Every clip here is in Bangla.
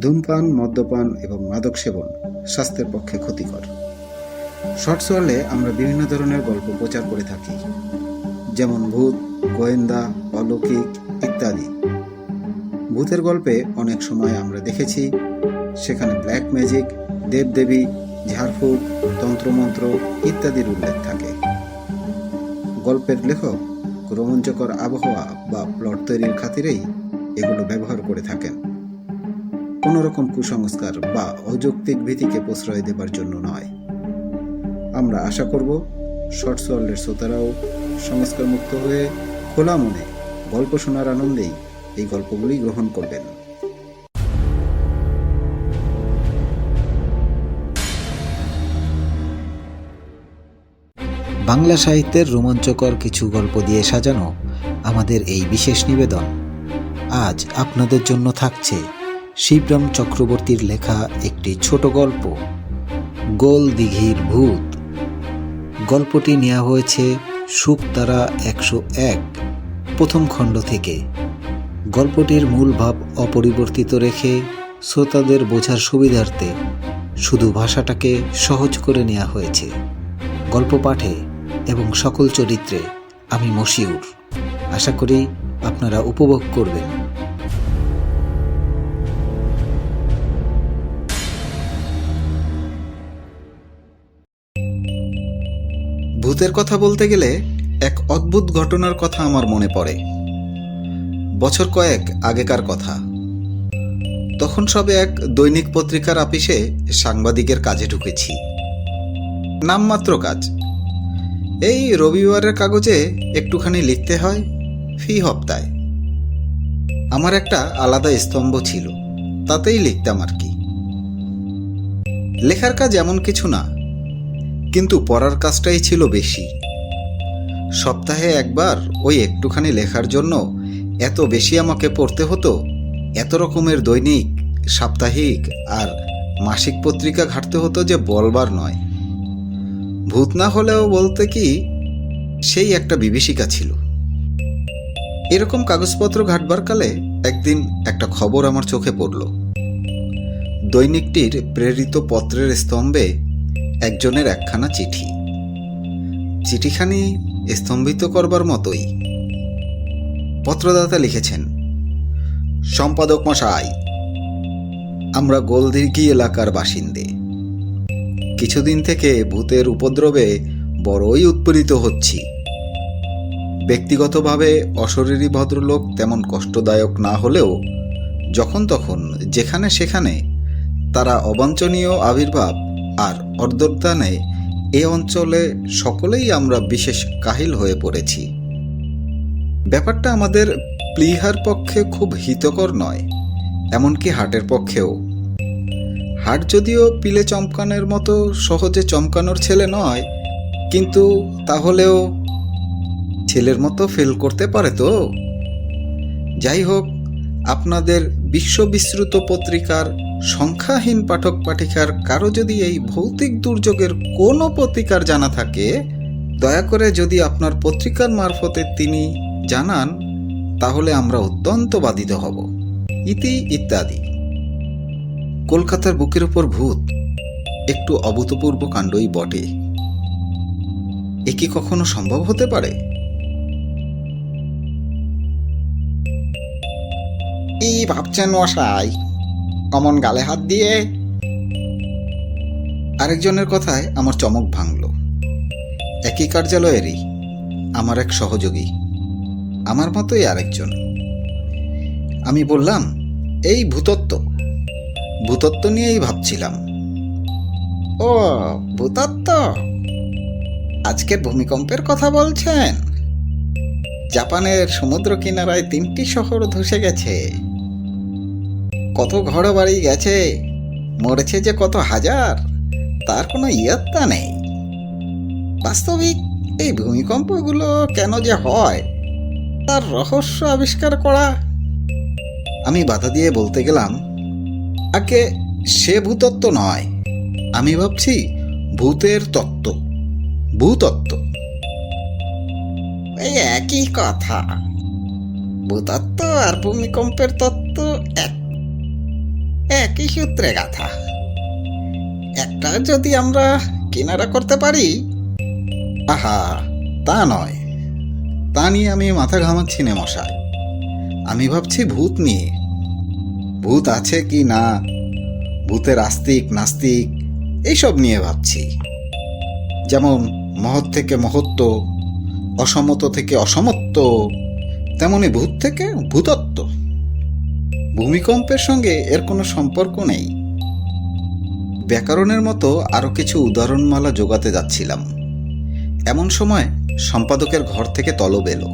ধূমপান, মদ্যপান এবং মাদক সেবন স্বাস্থ্যের পক্ষে ক্ষতিকর। শর্টস ওয়ার্ল্ডে আমরা বিভিন্ন ধরনের গল্প প্রচার করে থাকি, যেমন ভূত, গোয়েন্দা, অলৌকিক ইত্যাদি। ভূতের গল্পে অনেক সময় আমরা দেখেছি সেখানে ব্ল্যাক ম্যাজিক, দেবদেবী, ঝাড়ফুঁক, তন্ত্রমন্ত্র ইত্যাদির উল্লেখ থাকে। গল্পের লেখক রোমাঞ্চকর আবহাওয়া বা প্লট তৈরির খাতিরেই এগুলো ব্যবহার করে থাকেন, কোনো রকম কুসংস্কার বা অযৌক্তিক ভীতিকে প্রশ্রয় দেবার জন্য নয়। আমরা আশা করব শর্টস ওয়ার্ল্ডের শ্রোতারাও সংস্কার মুক্ত হয়ে খোলা মনে গল্প শোনার আনন্দেই এই গল্পগুলি গ্রহণ করবেন। বাংলা সাহিত্যের রোমাঞ্চকর কিছু গল্প দিয়ে সাজানো আমাদের এই বিশেষ নিবেদন। আজ আপনাদের জন্য থাকছে শিবরাম চক্রবর্তীর লেখা একটি ছোট গল্প, গোল দিঘির ভূত। গল্পটি নেওয়া হয়েছে শুকতারা 101 প্রথম খণ্ড থেকে। গল্পটির মূল ভাব অপরিবর্তিত রেখে শ্রোতাদের বোঝার সুবিধার্থে শুধু ভাষাটাকে সহজ করে নেওয়া হয়েছে। গল্প পাঠে এবং সকল চরিত্রে আমি মশিউর। আশা করি আপনারা উপভোগ করবেন। ভূতের কথা বলতে গেলে এক অদ্ভুত ঘটনার কথা আমার মনে পড়ে। বছর কয়েক আগেকার কথা। তখন সবে এক দৈনিক পত্রিকার আপিসে সাংবাদিকের কাজে ঢুকেছি। নামমাত্র কাজ, এই রবিবারের কাগজে একটুখানি লিখতে হয় ফি হপ্তায়। আমার একটা আলাদা স্তম্ভ ছিল, তাতেই লিখতাম আর কি। লেখার কাজ এমন কিছু না, কিন্তু পড়ার কাজটাই ছিল বেশি। সপ্তাহে একবার ওই একটুখানি লেখার জন্য এত বেশি আমাকে পড়তে হতো। এত রকমের দৈনিক, সাপ্তাহিক আর মাসিক পত্রিকা ঘাঁটতে হতো যে বলবার নয়। ভূত না হলেও বলতে কি সেই একটা বিভীষিকা ছিল। এরকম কাগজপত্র ঘাঁটবার কালে একদিন একটা খবর আমার চোখে পড়ল। দৈনিকটির প্রেরিত পত্রের স্তম্ভে একজনের একখানা চিঠি। চিঠিখানি স্তম্ভিত করবার মতোই। পত্রদাতা লিখেছেন, সম্পাদক মশাই, আমরা গোলদিঘি এলাকার বাসিন্দে। কিছুদিন থেকে ভূতের উপদ্রবে বড়ই উৎপীড়িত হচ্ছি। ব্যক্তিগতভাবে অশরীরী ভদ্রলোক তেমন কষ্টদায়ক না হলেও যখন তখন যেখানে সেখানে তারা অবাঞ্ছনীয় আবির্ভাব আর অর্ধদানে এ অঞ্চলে সকলেই আমরা বিশেষ কাহিল হয়ে পড়েছি। ব্যাপারটা আমাদের প্লীহার পক্ষে খুব হিতকর নয়, এমনকি হার্টের পক্ষেও। হার্ট যদিও পিলে চমকানোর মতো সহজে চমকানোর ছেলে নয়, কিন্তু তাহলেও ছেলের মতো ফেল করতে পারে তো। যাই হোক, আপনাদের বিশ্ববিশ্রুত পত্রিকার সংখ্যাহীন পাঠক পাঠিকার কারো যদি এই ভৌতিক দুর্যোগের কোনো প্রতিকার জানা থাকে, দয়া করে যদি আপনার পত্রিকার মারফতে তিনি জানান, তাহলে আমরা অত্যন্ত বাধিত হব। ইতি ইত্যাদি। কলকাতার বুকের ওপর ভূত একটু অভূতপূর্ব কাণ্ডই বটে। এ কি কখনো সম্ভব হতে পারে? কি ভাবছেন মশাই, অমন গালে হাত দিয়ে? আরেকজনের কথায় আমার চমক ভাঙল। একই কার্যালয়েরই আমার এক সহযোগী, আমার মতোই আরেকজন। আমি বললাম, এই ভূতত্ব নিয়েই ভাবছিলাম। ও ভূতত্ব? আজকের ভূমিকম্পের কথা বলছেন? জাপানের সমুদ্র কিনারায় 3টি শহর ধসে গেছে, কত ঘর বাড়ি গেছে, মরেছে যে কত হাজার, তার কোনো ইয়ত্তা নেই। বাস্তবিক এই ভূমিকম্পগুলো কেন যে হয় তার রহস্য আবিষ্কার করা। আমি বাধা দিয়ে বলতে গেলাম, আগে সে ভূতত্ত্ব নয়, আমি ভাবছি ভূতের তত্ত্ব, ভূতত্ত্ব। এই একই কথা, ভূতত্ত্ব আর ভূমিকম্পের তত্ত্ব এক। একই সূত্রে গাথা। একটা যদি আমরা কিনারা করতে পারি। আহা, তা নয়, তা নিয়ে আমি মাথা ঘামাচ্ছি না মশাই। আমি ভাবছি ভূত নিয়ে। ভূত আছে কি না, ভূতের আস্তিক নাস্তিক এইসব নিয়ে ভাবছি। যেমন মহৎ থেকে মহত্ব, অসমত্ব থেকে অসমত্ব, তেমনি ভূত থেকে ভূতত্ব। ভূমিকম্পের সঙ্গে এর কোনো সম্পর্ক নেই। ব্যাকরণের মতো আরও কিছু উদাহরণমালা জোগাতে যাচ্ছিলাম, এমন সময় সম্পাদকের ঘর থেকে তলব এলো।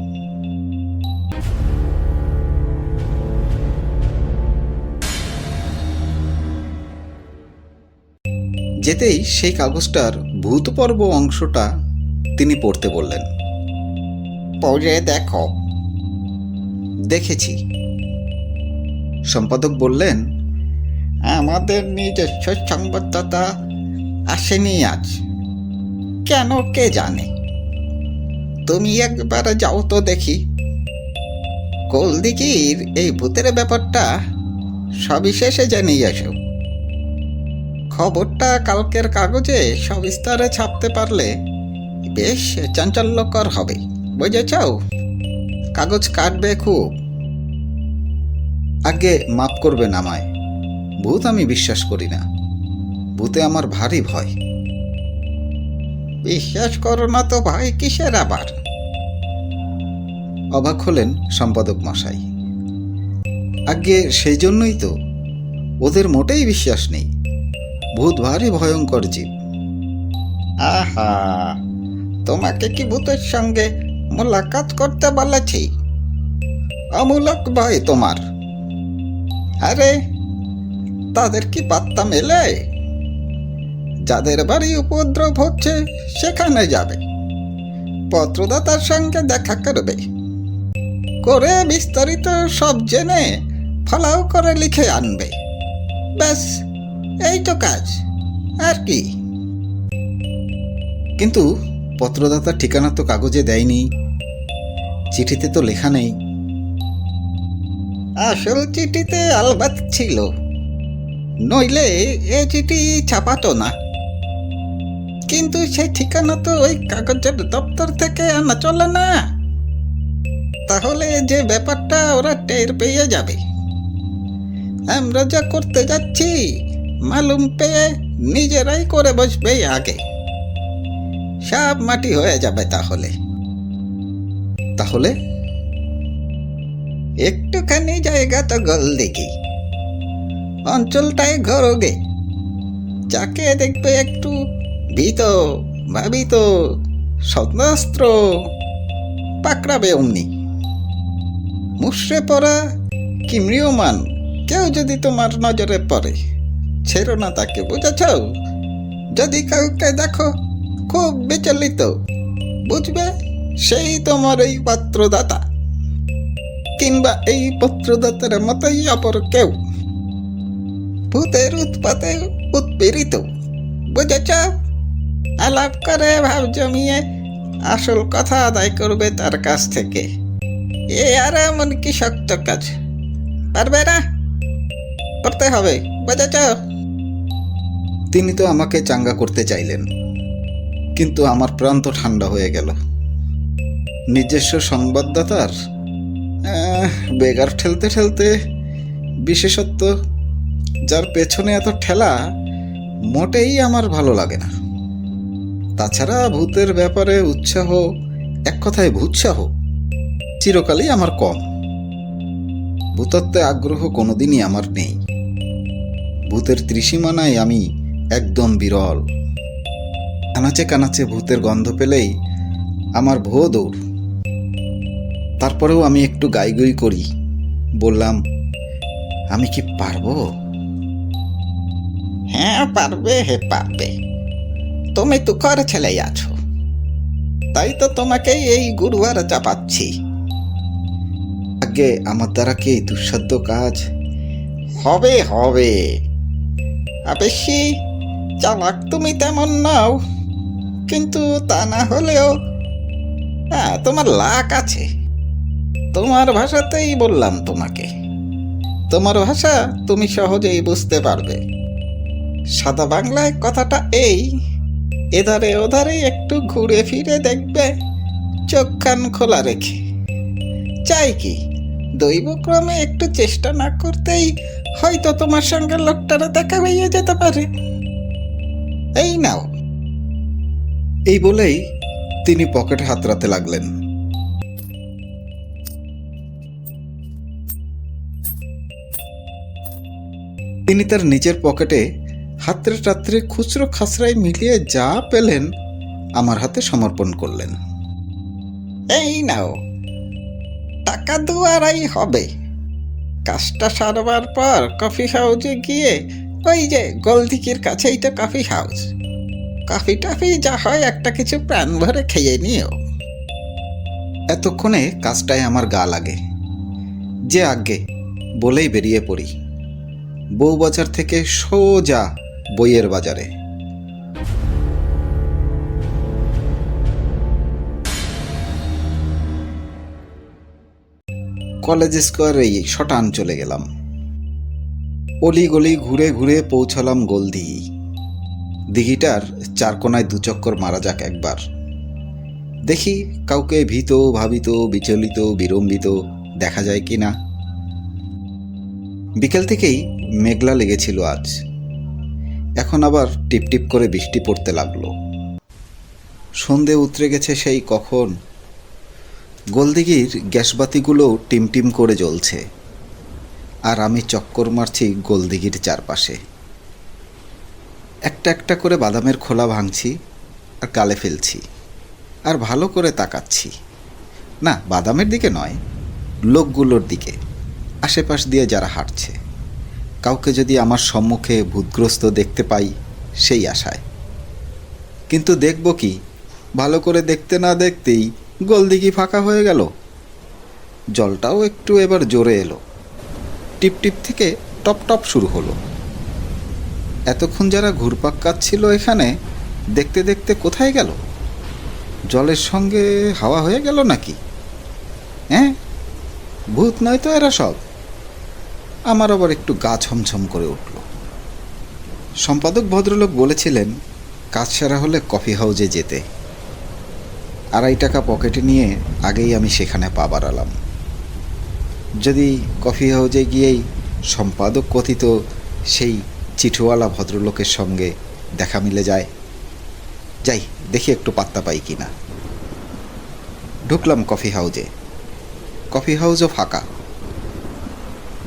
যেতেই সেই কাগজটার ভূত পর্ব অংশটা তিনি পড়তে বললেন। পড়ে দেখো। দেখেছি। সম্পাদক বললেন, আমাদের নিজস্ব সংবাদদাতা আসেনি আজ, কেন কে জানে। তুমি একবার যাও তো দেখি। গোলদিঘির এই ভূতের ব্যাপারটা সবিশেষে জানিয়ে এসো। খবরটা কালকের কাগজে সবিস্তারে ছাপতে পারলে বেশ চাঞ্চল্যকর হবে, বুঝেছ? কাগজ কাটবে খুব। আগে মাপ করবেন আমায়, ভূত আমি বিশ্বাস করি না। ভূতে আমার ভারী ভয়। বিশ্বাস করো না তো ভয় কিসের আবার? অবাক হলেন সম্পাদক মশাই। আগে সেই জন্যই তো, ওদের মোটেই বিশ্বাস নেই। ভূত ভারী ভয়ঙ্কর জীব। আহা, তোমাকে কি ভূতের সঙ্গে মোলাকাত করতে বলেছি? অমূলক ভয় তোমার। আরে, তাদের কি পাত্তা মেলে? যাদের বাড়ি উপদ্রব হচ্ছে সেখানে যাবে, পত্রদাতার সঙ্গে দেখা করবে, করে বিস্তারিত সব জেনে ফলাও করে লিখে আনবে। ব্যাস, এই তো কাজ, আর কি। কিন্তু পত্রদাতার ঠিকানা তো কাগজে দেয়নি, চিঠিতে তো লেখা নেই। আসল চিঠিতে আলবাত ছিল, নইলে এ চিঠি ছাপাতো না। কিন্তু সেই ঠিকানা তো ওই কাগজের দপ্তর থেকে আনা চলে না। তাহলে যে ব্যাপারটা ওরা টের পেয়ে যাবে। আমরা যা করতে যাচ্ছি মালুম পেয়ে নিজেরাই করে বসবে আগে, সব মাটি হয়ে যাবে। তাহলে তাহলে একটুখানি জায়গা তো গোলদিঘি, অঞ্চলটায় ঘরোগে। যাকে দেখবে একটু ভীত ভাবিত সন্ত্রস্ত পাকড়াবে অমনি। মুষড়ে পড়া কি ম্রিয়মান কেউ যদি তোমার নজরে পড়ে, ছেড়ো না তাকে, বুঝেছ? যদি কাউকে দেখো খুব বিচলিত, বুঝবে সেই তোমার এই পত্রদাতা, কিংবা এই পত্রদাতার মতোই অপর কেউ, ভূতের উৎপাতে উৎপীড়িত, বুঝেছ? আলাপ করে ভাব জমিয়ে আসল কথা আদায় করবে তার কাছ থেকে। এ আর এমন কি শক্ত কাজ? পারবে না? করতে হবে, বুঝেছ? তিনি তো আমাকে চাঙ্গা করতে চাইলেন, কিন্তু আমার প্রাণ তো ঠান্ডা হয়ে গেল। নিজস্ব সংবাদদাতার বেগার ঠেলতে ঠেলতে, বিশেষত্ব যার পেছনে এত ঠেলা, মোটেই আমার ভালো লাগে না। তাছাড়া ভূতের ব্যাপারে উৎসাহ, এক কথায় ভূৎসাহ, চিরকালই আমার কম। ভূতত্বে আগ্রহ কোনোদিনই আমার নেই। ভূতের ত্রিসীমানায় আমি একদম বিরল। আনাচে কানাচে ভূতের গন্ধ পেলেই আমার ভো দৌড়। তারপরেও আমি একটু গাইগুই করি। বললাম, আমি কি পারবো? হ্যাঁ পারবে, পারবে। তুমি তুখর ছেলে আছো, তাই তো তোমাকে এই গুরুবার চাপাচ্ছি। আগে আমার দ্বারা কি দুঃসাধ্য কাজ হবে? হবে। বেশি চালাক তুমি তেমন নাও, কিন্তু তা না হলেও তোমার লাক আছে। তোমার ভাষাতেই বললাম তোমাকে, তোমার ভাষা তুমি সহজেই বুঝতে পারবে। সাদা বাংলায় কথাটা এই, এধারে ওধারে একটু ঘুরে ফিরে দেখবে, চোখ কান খোলা রেখে। চাই কি, দৈবক্রমে একটু চেষ্টা না করতেই হয়তো তোমার সঙ্গে লোকটারা দেখা হয়ে যেতে পারে। এই নাও। এই বলেই তিনি পকেটে হাতড়াতে লাগলেন। তিনি তার নিজের পকেটে হাতড়ে টাতড়ে খুচরো খাসরাই মিলিয়ে যা পেলেন আমার হাতে সমর্পণ করলেন। এই নাও, টাকা 2.5 হবে। কাজটা সারবার পর কফি হাউসে গিয়ে, ওই যে গোলদিঘির কাছেই তো কফি হাউস, কফি টফি যা হয় একটা কিছু প্রাণ ভরে খেয়ে নিও। এতক্ষণে কাজটায় আমার গা লাগে, যে আগে বলেই বেরিয়ে পড়ি বউবাজার থেকে সোজা বইয়ের বাজারে। কলেজ স্কোয়ারেই শটান চলে গেলাম। অলি গলি ঘুরে ঘুরে পৌঁছালাম গোলদিঘি। দিঘিটার চার কোনায় 2 চক্কর মারা যাক একবার। দেখি কাউকে ভীত ভাবিত বিচলিত বিড়ম্বিত দেখা যায় কি না। বিকেল থেকেই মেঘলা লেগেছিল আজ, এখন আবার টিপটিপ করে বৃষ্টি পড়তে লাগলো। সন্ধে উতরে গেছে সেই কখন। গোলদিঘির গ্যাসবাতিগুলোও টিমটিম করে জ্বলছে, আর আমি চক্কর মারছি গোলদিঘির চারপাশে। একটা একটা করে বাদামের খোলা ভাঙছি আর গালে ফেলছি, আর ভালো করে তাকাচ্ছি, না বাদামের দিকে নয়, লোকগুলোর দিকে, আশেপাশ দিয়ে যারা হাঁটছে। কাউকে যদি আমার সম্মুখে ভূতগ্রস্ত দেখতে পাই সেই আশায়। কিন্তু দেখব কি, ভালো করে দেখতে না দেখতেই গোলদিঘি ফাঁকা হয়ে গেল। জলটাও একটু এবার জোরে এলো, টিপটিপ থেকে টপ টপ শুরু হলো। এতক্ষণ যারা ঘুরপাক কাচ্ছিল এখানে, দেখতে দেখতে কোথায় গেল? জলের সঙ্গে হাওয়া হয়ে গেল নাকি? হ্যাঁ, ভূত নয় তো এরা সব। আমার আবার একটু গা ছমছম করে উঠল। সম্পাদক ভদ্রলোক বলেছিলেন কাজ সারা হলে কফি হাউসে যেতে। 2.5 টাকা পকেটে নিয়ে আগেই আমি সেখানে পা বাড়ালাম। যদি কফি হাউসে গিয়েই সম্পাদক কথিত সেই চিঠুওয়ালা ভদ্রলোকের সঙ্গে দেখা মিলে যায়, যাই দেখি একটু পাত্তা পাই কি না। ঢুকলাম কফি হাউসে। কফি হাউসও ফাঁকা।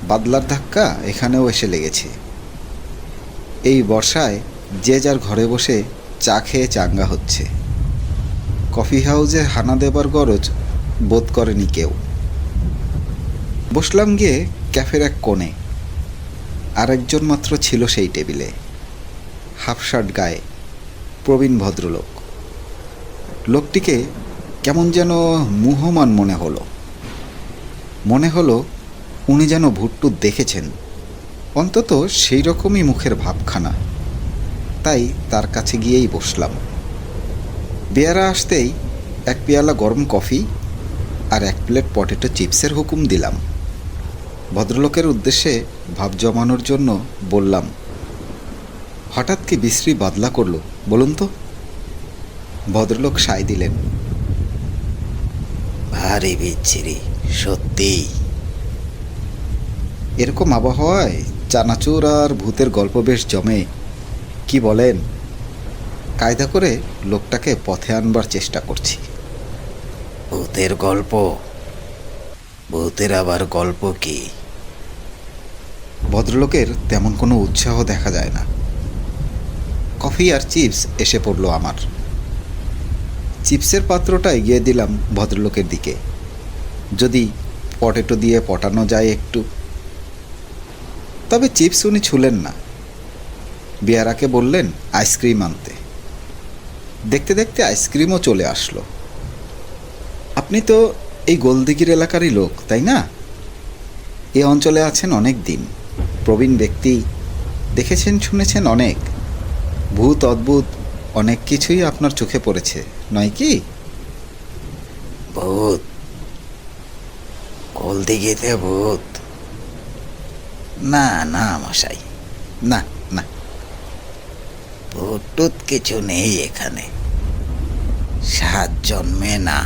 বাদলার ধাক্কা এখানেও এসে লেগেছে। এই বর্ষায় যে যার ঘরে বসে চা খেয়ে চাঙ্গা হচ্ছে। কফি হাউসে হানা দেবার গরজ বোধ করেনি কেউ। বসলাম গিয়ে ক্যাফের এক কোণে। আরেকজন মাত্র ছিল সেই টেবিলে, হাফ শার্ট গায়ে, প্রবীণ ভদ্রলোক। লোকটিকে কেমন যেন মুহ্যমান মনে হলো উনি যেন ভুট্টু দেখেছেন, অন্তত সেই রকমই মুখের ভাবখানা। তাই তার কাছে গিয়েই বসলাম। বেয়ারা আসতেই 1 পেয়ালা গরম কফি আর 1 প্লেট পটেটো চিপসের হুকুম দিলাম। ভদ্রলোকের উদ্দেশ্যে ভাব জমানোর জন্য বললাম, হঠাৎ কি বিশ্রী বাদলা করলো বলুন তো? ভদ্রলোক সায় দিলেন, ভারী বিচ্ছিরি সত্যিই। এরকম আবহাওয়ায় চানাচুর আর ভূতের গল্প বেশ জমে, কি বলেন? কায়দা করে লোকটাকে পথে আনবার চেষ্টা করছি। ভূতের গল্প? ভূতের আবার গল্প কি? ভদ্রলোকের তেমন কোনো উৎসাহ দেখা যায় না। কফি আর চিপস এসে পড়ল আমার। চিপসের পাত্রটা এগিয়ে দিলাম ভদ্রলোকের দিকে, যদি পটেটো দিয়ে পটানো যায় একটু। তবে চিপস উনি ছুলেন না। বেয়ারাকে বললেন আইসক্রিম আনতে। দেখতে দেখতে আইসক্রিমও চলে আসলো। আপনি তো এই গোলদিঘির এলাকারই লোক, তাই না? এ অঞ্চলে আছেন অনেক দিন, প্রবীণ ব্যক্তি, দেখেছেন শুনেছেন অনেক। ভূত অদ্ভুত অনেক কিছুই আপনার চোখে পড়েছে, নয় কি? ভূত? গোলদিঘিতে ভূত? না না মশাই, না না। ভূত টুত কিছু নেই এখানে, সাত জন্মে না।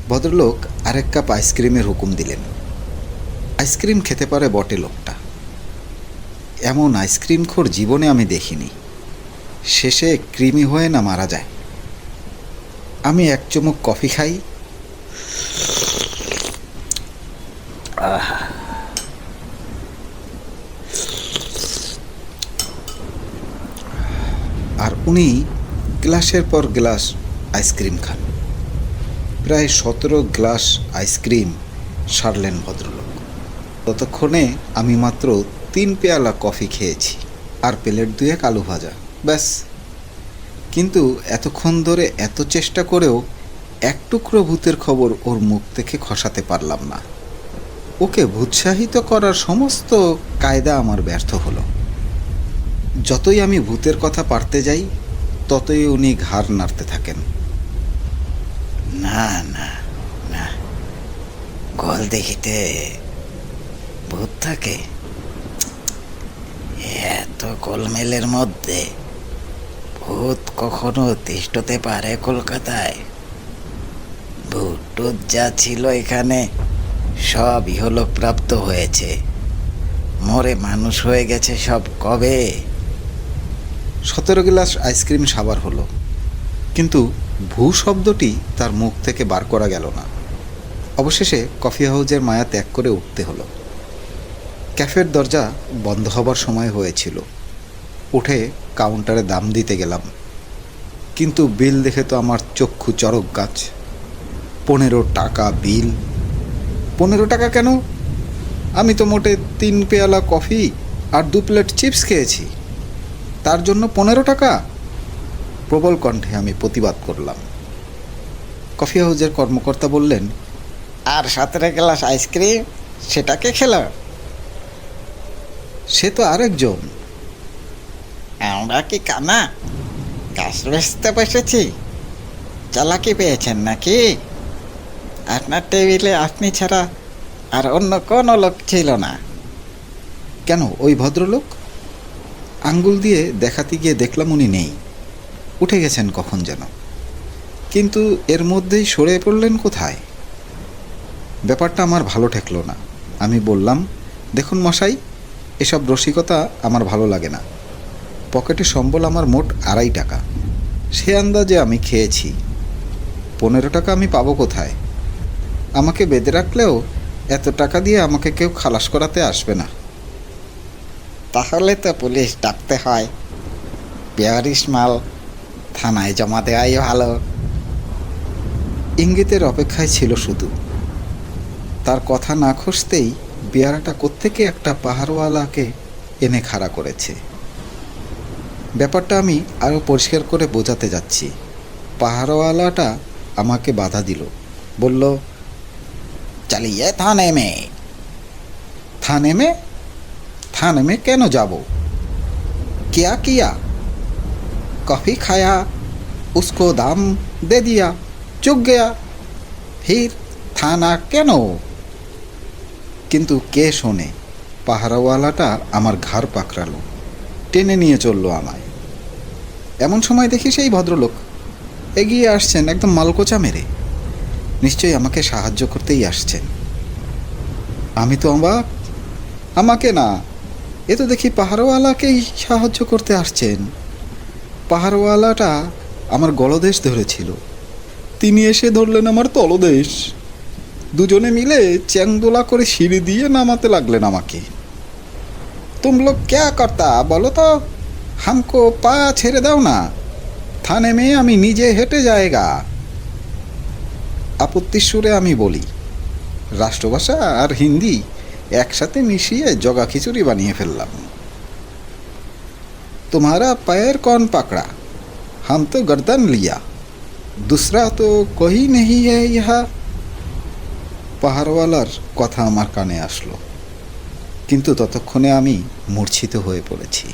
ভদ্রলোক আরেক কাপ আইসক্রিমের হুকুম দিলেন। আইসক্রিম খেতে পারে বটে লোকটা, এমন আইসক্রিমখোর জীবনে আমি দেখিনি। শেষে কৃমি হয়ে না মারা যায়। আমি এক চুমুক কফি খাই। আর উনি গ্লাসের পর গ্লাস আইসক্রিম খান। প্রায় 17 গ্লাস আইসক্রিম সারলেন ভদ্রলোক। ততক্ষণে আমি মাত্র 3 পেয়ালা কফি খেয়েছি আর প্লেট 2 আলু ভাজা, ব্যাস। কিন্তু এতক্ষণ ধরে এত চেষ্টা করেও এক টুকরো ভূতের খবর ওর মুখ থেকে খসাতে পারলাম না। ওকে ভূৎসাহিত করার সমস্ত কায়দা আমার ব্যর্থ হলো। যতই আমি ভূতের কথা পারতে যাই, ততই উনি ঘাড় নাড়তে থাকেন। না না না, গোল দেখিতে ভূত থাকে? এত গোলমেলের মধ্যে ভূত কখনো তিষ্ঠতে পারে কলকাতায়? ভূত টুত যা ছিল এখানে সব ইহলোক প্রাপ্ত হয়েছে, মরে মানুষ হয়ে গেছে সব কবে। 17 গ্লাস আইসক্রিম সাবার হলো, কিন্তু ভূ শব্দটি তার মুখ থেকে বার করা গেল না। অবশেষে কফি হাউজের মায়া ত্যাগ করে উঠতে হলো। ক্যাফের দরজা বন্ধ হবার সময় হয়েছিল। উঠে কাউন্টারে দাম দিতে গেলাম, কিন্তু বিল দেখে তো আমার চক্ষু চড়ক গাছ। 15 টাকা বিল। 15 টাকা কেন? আমি তো মোটে 3 পেয়ালা কফি আর 2 প্লেট চিপস খেয়েছি, তার জন্য 15 টাকা? প্রবল কণ্ঠে আমি প্রতিবাদ করলাম। কফি হাউজের কর্মকর্তা বললেন, আর 17 গ্লাস আইসক্রিম, সেটাকে খেল? সে তো আরেকজন। আমরা কি কানা গাছ বেচতে বসেছি? চালাকি পেয়েছেন নাকি? আপনার টেবিলে আপনি ছাড়া আর অন্য কোনো লোক ছিল না। কেন, ওই ভদ্রলোক? আঙ্গুল দিয়ে দেখাতে গিয়ে দেখলাম উনি নেই, উঠে গেছেন কখন যেন। কিন্তু এর মধ্যেই সরে পড়লেন কোথায়? ব্যাপারটা আমার ভালো ঠেকলো না। আমি বললাম, দেখুন মশাই, এসব রসিকতা আমার ভালো লাগে না। পকেটে সম্বল আমার মোট 2.5 টাকা, সে আন্দাজে আমি খেয়েছি। 15 টাকা আমি পাবো কোথায়? আমাকে বেঁধে রাখলেও এত টাকা দিয়ে আমাকে কেউ খালাস করাতে আসবে না। তাহলে তো পুলিশ ডাকতে হয়, বেয়ারিশ মাল থানায় জমা দেওয়াই ভালো। ইঙ্গিতের অপেক্ষায় ছিল শুধু। তার কথা না খসতেই বেয়ারাটা কোত্থেকে একটা পাহাড়ওয়ালাকে এনে খাড়া করেছে। ব্যাপারটা আমি আরও পরিষ্কার করে বোঝাতে যাচ্ছি। পাহাড়ওয়ালাটা আমাকে বাধা দিল, বলল, চালিয়ে থানে মে। থানে মে? থানে মে কেন যাব? क्या किया? कॉफ़ी खाया, उसको दाम दे दिया, चुक गया, फिर থানা কেন? কিন্তু কে শোনে? পাহারাওয়ালাটা আমার ঘাড় পাকড়ালো, টেনে নিয়ে চললো আমায়। এমন সময় দেখি সেই ভদ্রলোক এগিয়ে আসছেন একদম মালকোচা মেরে। নিশ্চয়ই আমাকে সাহায্য করতেই আসছেন। আমি তো অবাক। আমাকে না, এ তো দেখি পাহাড়ওয়ালাকেই সাহায্য করতে আসছেন। পাহাড়ওয়ালাটা আমার গলদেশ ধরেছিল, তিনি এসে ধরলেন আমার তলদেশ। দুজনে মিলে চ্যাংদোলা করে সিঁড়ি দিয়ে নামাতে লাগলেন আমাকে। তুম লোক ক্যা করতা বলো তো, হামকো পা ছেড়ে দাও না, থানে মেয়ে আমি নিজে হেঁটে যায়গা। আপত্তির সুরে আমি বলি, রাষ্ট্রভাষা আর হিন্দি একসাথে মিশিয়ে জগা খিচুড়ি বানিয়ে ফেললাম। तुम्हारा पैर कौन पकड़ा? हम तो गर्दन लिया, दूसरा तो कोई नहीं है यहाँ। পাহাড়ওয়ালার কথা আমার কানে আসলো, কিন্তু ততক্ষণে আমি মূর্ছিত হয়ে পড়েছি।